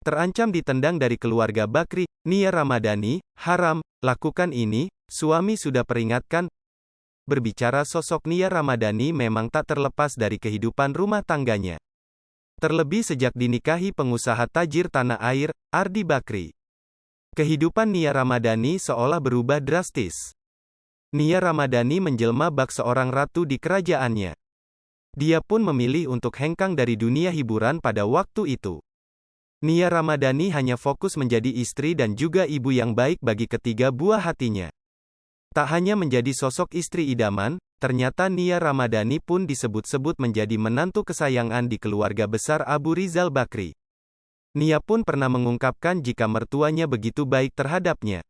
terancam ditendang dari keluarga Bakri. Nia Ramadhani, haram, lakukan ini, suami sudah peringatkan. Berbicara sosok Nia Ramadhani memang tak terlepas dari kehidupan rumah tangganya. Terlebih sejak dinikahi pengusaha tajir tanah air, Ardi Bakri. Kehidupan Nia Ramadhani seolah berubah drastis. Nia Ramadhani menjelma bak seorang ratu di kerajaannya. Dia pun memilih untuk hengkang dari dunia hiburan pada waktu itu. Nia Ramadhani hanya fokus menjadi istri dan juga ibu yang baik bagi ketiga buah hatinya. Tak hanya menjadi sosok istri idaman, ternyata Nia Ramadhani pun disebut-sebut menjadi menantu kesayangan di keluarga besar Abu Rizal Bakri. Nia pun pernah mengungkapkan jika mertuanya begitu baik terhadapnya.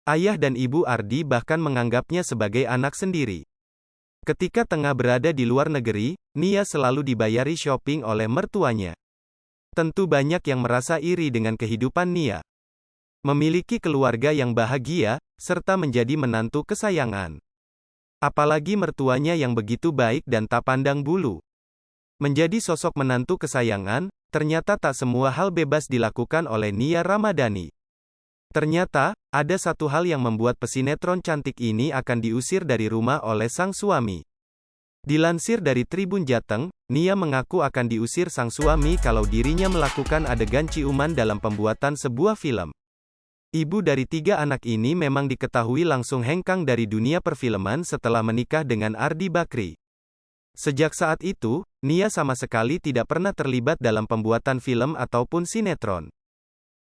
Ayah dan ibu Ardi bahkan menganggapnya sebagai anak sendiri. Ketika tengah berada di luar negeri, Nia selalu dibayari shopping oleh mertuanya. Tentu banyak yang merasa iri dengan kehidupan Nia. Memiliki keluarga yang bahagia, serta menjadi menantu kesayangan. Apalagi mertuanya yang begitu baik dan tak pandang bulu. Menjadi sosok menantu kesayangan, ternyata tak semua hal bebas dilakukan oleh Nia Ramadhani. Ternyata, ada satu hal yang membuat pesinetron cantik ini akan diusir dari rumah oleh sang suami. Dilansir dari Tribun Jateng, Nia mengaku akan diusir sang suami kalau dirinya melakukan adegan ciuman dalam pembuatan sebuah film. Ibu dari 3 anak ini memang diketahui langsung hengkang dari dunia perfilman setelah menikah dengan Ardi Bakri. Sejak saat itu, Nia sama sekali tidak pernah terlibat dalam pembuatan film ataupun sinetron.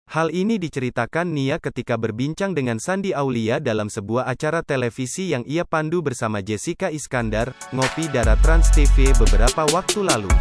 Hal ini diceritakan Nia ketika berbincang dengan Sandi Aulia dalam sebuah acara televisi yang ia pandu bersama Jessica Iskandar, Ngopi Darat Trans TV beberapa waktu lalu.